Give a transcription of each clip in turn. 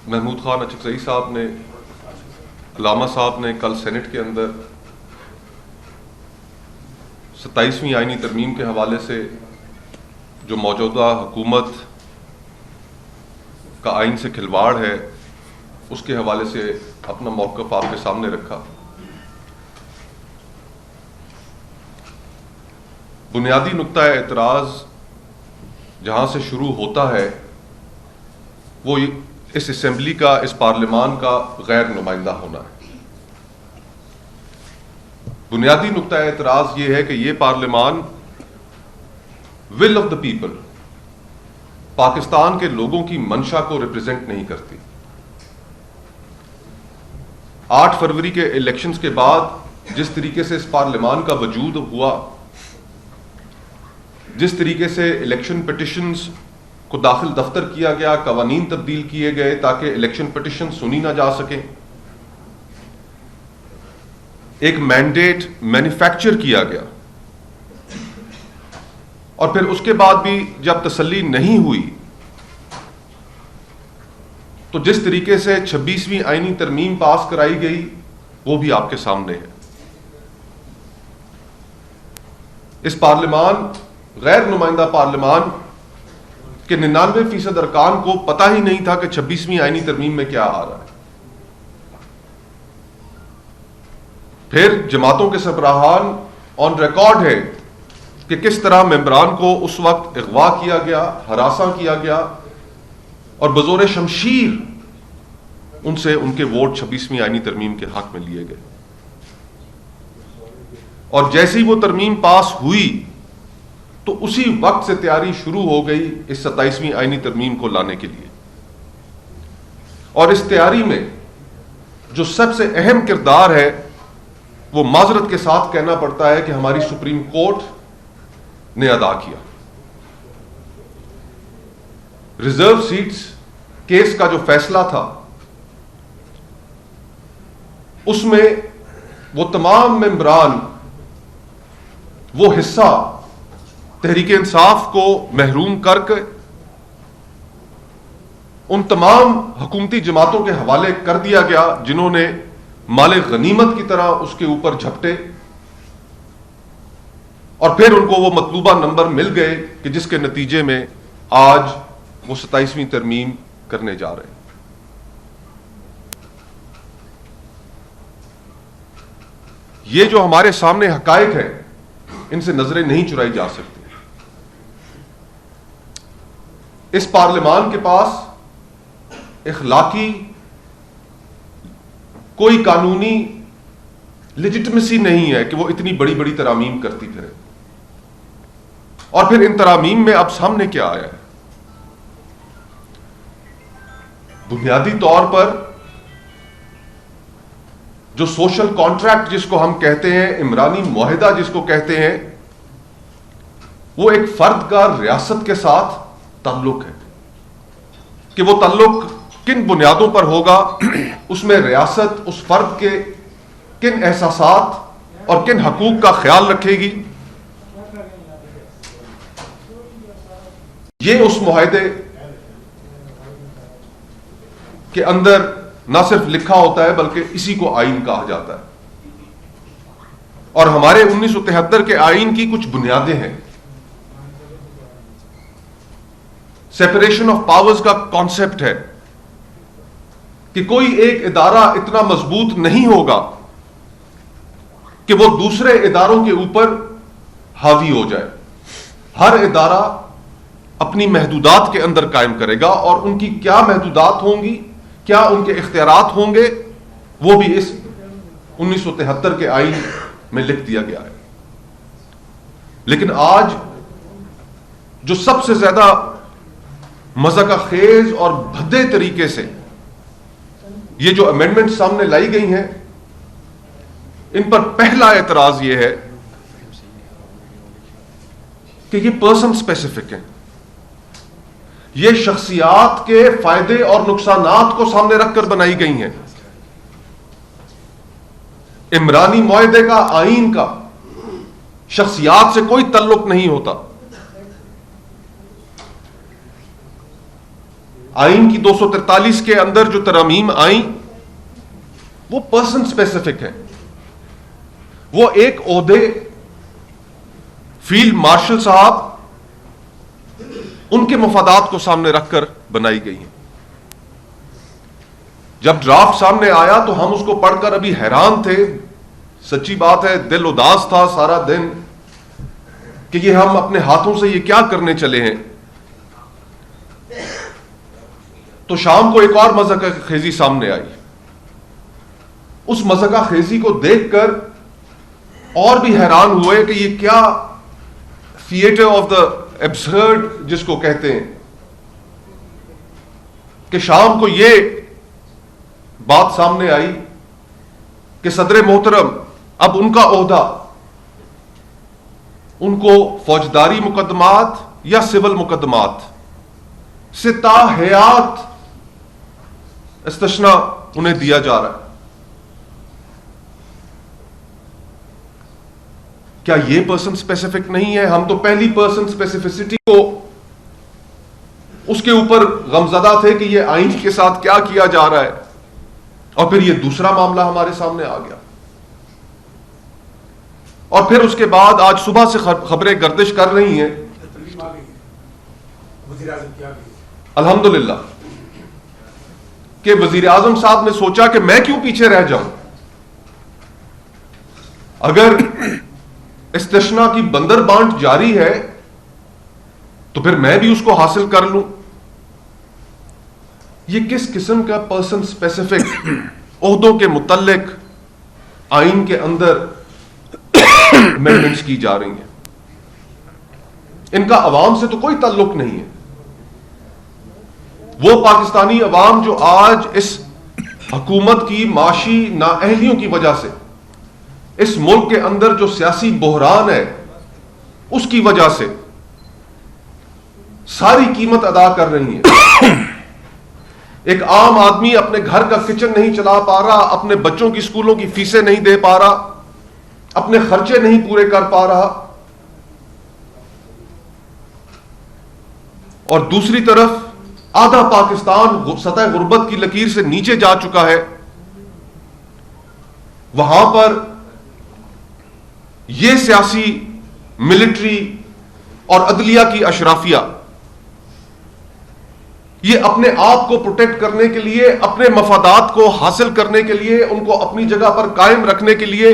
محمود خان اچکزئی صاحب نے، علامہ صاحب نے کل سینٹ کے اندر 27ویں آئینی ترمیم کے حوالے سے جو موجودہ حکومت کا آئین سے کھلواڑ ہے اس کے حوالے سے اپنا موقف آپ کے سامنے رکھا۔ بنیادی نقطہ اعتراض جہاں سے شروع ہوتا ہے وہ اس اسمبلی کا، اس پارلیمان کا غیر نمائندہ ہونا ہے۔ بنیادی نقطہ اعتراض یہ ہے کہ یہ پارلیمان will of the people, Pakistan کے لوگوں کی منشا کو ریپرزینٹ نہیں کرتی۔ 8 فروری کے الیکشنز کے بعد جس طریقے سے اس پارلیمان کا وجود ہوا، جس طریقے سے الیکشن پٹیشنز کو داخل دفتر کیا گیا، قوانین تبدیل کیے گئے تاکہ الیکشن پٹیشن سنی نہ جا سکیں، ایک مینڈیٹ مینوفیکچر کیا گیا، اور پھر اس کے بعد بھی جب تسلی نہیں ہوئی تو جس طریقے سے 26ویں آئینی ترمیم پاس کرائی گئی وہ بھی آپ کے سامنے ہے۔ اس پارلیمان، غیر نمائندہ پارلیمان کے 99% ارکان کو پتہ ہی نہیں تھا کہ 26ویں آئینی ترمیم میں کیا آ رہا ہے۔ پھر جماعتوں کے سربراہان آن ریکارڈ ہے کہ کس طرح ممبران کو اس وقت اغوا کیا گیا، ہراساں کیا گیا، اور بزور شمشیر ان سے ان کے ووٹ 26ویں آئینی ترمیم کے حق میں لیے گئے۔ اور جیسے ہی وہ ترمیم پاس ہوئی تو اسی وقت سے تیاری شروع ہو گئی اس 27ویں آئینی ترمیم کو لانے کے لیے۔ اور اس تیاری میں جو سب سے اہم کردار ہے وہ معذرت کے ساتھ کہنا پڑتا ہے کہ ہماری سپریم کورٹ نے ادا کیا۔ ریزرو سیٹس کیس کا جو فیصلہ تھا اس میں وہ تمام ممبران، وہ حصہ تحریک انصاف کو محروم کر کے ان تمام حکومتی جماعتوں کے حوالے کر دیا گیا جنہوں نے مال غنیمت کی طرح اس کے اوپر جھپٹے، اور پھر ان کو وہ مطلوبہ نمبر مل گئے کہ جس کے نتیجے میں آج وہ 27ویں ترمیم کرنے جا رہے ہیں۔ یہ جو ہمارے سامنے حقائق ہیں ان سے نظریں نہیں چرائی جا سکتی۔ اس پارلیمان کے پاس اخلاقی کوئی قانونی لیجٹمیسی نہیں ہے کہ وہ اتنی بڑی بڑی ترامیم کرتی پھرے۔ اور پھر ان ترامیم میں اب سامنے کیا آیا ہے؟ بنیادی طور پر جو سوشل کانٹریکٹ جس کو ہم کہتے ہیں، عمرانی معاہدہ جس کو کہتے ہیں، وہ ایک فرد کا ریاست کے ساتھ تعلق ہے کہ وہ تعلق کن بنیادوں پر ہوگا، اس میں ریاست اس فرد کے کن احساسات اور کن حقوق کا خیال رکھے گی، یہ اس معاہدے کے اندر نہ صرف لکھا ہوتا ہے بلکہ اسی کو آئین کہا جاتا ہے۔ اور ہمارے 1973 کے آئین کی کچھ بنیادیں ہیں۔ سیپریشن آف پاورز کا کانسیپٹ ہے کہ کوئی ایک ادارہ اتنا مضبوط نہیں ہوگا کہ وہ دوسرے اداروں کے اوپر حاوی ہو جائے۔ ہر ادارہ اپنی محدودات کے اندر قائم کرے گا، اور ان کی کیا محدودات ہوں گی، کیا ان کے اختیارات ہوں گے، وہ بھی اس 1973 کے آئین میں لکھ دیا گیا ہے۔ لیکن آج جو سب سے زیادہ مذاق خیز اور بھدے طریقے سے یہ جو امینڈمنٹ سامنے لائی گئی ہیں، ان پر پہلا اعتراض یہ ہے کہ یہ پرسن سپیسیفک ہیں، یہ شخصیات کے فائدے اور نقصانات کو سامنے رکھ کر بنائی گئی ہیں۔ عمرانی معاہدے کا، آئین کا شخصیات سے کوئی تعلق نہیں ہوتا۔ آئین کی 243 کے اندر جو ترامیم آئیں وہ پرسن اسپیسیفک ہے. وہ ایک عہدے فیلڈ مارشل صاحب ان کے مفادات کو سامنے رکھ کر بنائی گئی ہیں. جب ڈرافٹ سامنے آیا تو ہم اس کو پڑھ کر ابھی حیران تھے. سچی بات ہے دل اداس تھا سارا دن کہ یہ ہم اپنے ہاتھوں سے یہ کیا کرنے چلے ہیں. تو شام کو ایک اور مذہقہ خیزی سامنے آئی. اس مذہقہ خیزی کو دیکھ کر اور بھی حیران ہوئے کہ یہ کیا تھیٹر آف دا ایبسرڈ جس کو کہتے ہیں کہ شام کو یہ بات سامنے آئی کہ صدر محترم اب ان کا عہدہ ان کو فوجداری مقدمات یا سول مقدمات سے تا حیات استثنا انہیں دیا جا رہا ہے. کیا یہ پرسن اسپیسیفک نہیں ہے؟ ہم تو پہلی پرسن اسپیسیفسٹی کو اس کے اوپر غمزدہ تھے کہ یہ آئین کے ساتھ کیا کیا جا رہا ہے، اور پھر یہ دوسرا معاملہ ہمارے سامنے آ گیا. اور پھر اس کے بعد آج صبح سے خبریں گردش کر رہی ہیں الحمدللہ کہ وزیر اعظم صاحب نے سوچا کہ میں کیوں پیچھے رہ جاؤں، اگر استثنا کی بندر بانٹ جاری ہے تو پھر میں بھی اس کو حاصل کر لوں. یہ کس قسم کا پرسن اسپیسیفک عہدوں کے متعلق آئین کے اندر امینڈمنٹس کی جا رہی ہیں؟ ان کا عوام سے تو کوئی تعلق نہیں ہے. وہ پاکستانی عوام جو آج اس حکومت کی معاشی نااہلیوں کی وجہ سے اس ملک کے اندر جو سیاسی بحران ہے اس کی وجہ سے ساری قیمت ادا کر رہی ہیں. ایک عام آدمی اپنے گھر کا کچن نہیں چلا پا رہا، اپنے بچوں کی اسکولوں کی فیسیں نہیں دے پا رہا، اپنے خرچے نہیں پورے کر پا رہا، اور دوسری طرف آدھا پاکستان سطح غربت کی لکیر سے نیچے جا چکا ہے. وہاں پر یہ سیاسی، ملٹری اور عدلیہ کی اشرافیہ یہ اپنے آپ کو پروٹیکٹ کرنے کے لیے، اپنے مفادات کو حاصل کرنے کے لیے، ان کو اپنی جگہ پر قائم رکھنے کے لیے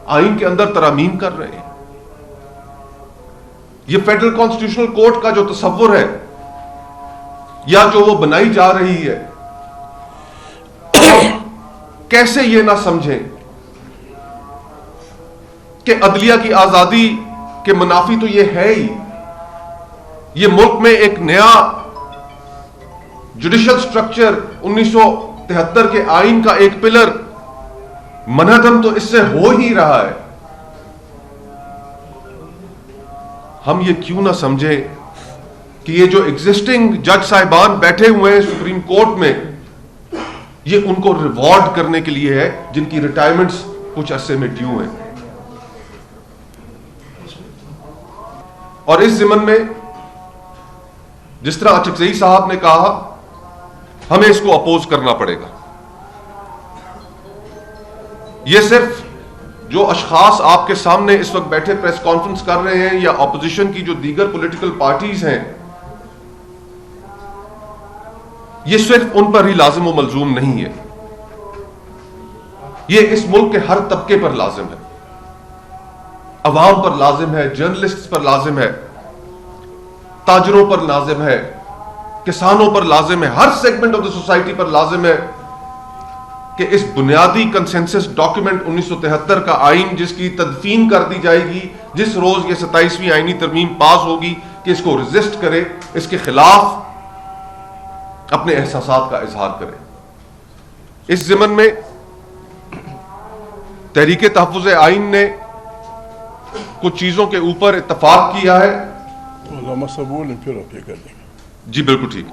آئین کے اندر ترامیم کر رہے ہیں. یہ فیڈرل کانسٹیٹیوشنل کورٹ کا جو تصور ہے یا جو وہ بنائی جا رہی ہے، کیسے یہ نہ سمجھیں کہ عدلیہ کی آزادی کے منافی تو یہ ہے ہی. یہ ملک میں ایک نیا جوڈیشل سٹرکچر 1973 کے آئین کا ایک پلر منہدم تو اس سے ہو ہی رہا ہے. ہم یہ کیوں نہ سمجھے کہ یہ جو ایگزسٹنگ جج صاحبان بیٹھے ہوئے ہیں سپریم کورٹ میں، یہ ان کو ریوارڈ کرنے کے لیے ہے جن کی ریٹائرمنٹس کچھ عرصے میں ڈیو ہیں. اور اس ضمن میں جس طرح اچکزئی صاحب نے کہا، ہمیں اس کو اپوز کرنا پڑے گا. یہ صرف جو اشخاص آپ کے سامنے اس وقت بیٹھے پریس کانفرنس کر رہے ہیں یا اپوزیشن کی جو دیگر پولیٹیکل پارٹیز ہیں، یہ صرف ان پر ہی لازم و ملزوم نہیں ہے. یہ اس ملک کے ہر طبقے پر لازم ہے، عوام پر لازم ہے، جرنلسٹ پر لازم ہے، تاجروں پر لازم ہے، کسانوں پر لازم ہے، ہر سیگمنٹ آف دا سوسائٹی پر لازم ہے کہ اس بنیادی کنسنسس ڈاکیومنٹ 1973 کا آئین جس کی تدفین کر دی جائے گی جس روز یہ 27ویں آئینی ترمیم پاس ہوگی، کہ اس کو ریزسٹ کرے، اس کے خلاف اپنے احساسات کا اظہار کرے. اس ضمن میں تحریک تحفظ آئین نے کچھ چیزوں کے اوپر اتفاق کیا ہے. علامہ صاحب بولیں پھر آپ یہ کر دیں گے. جی بالکل ٹھیک.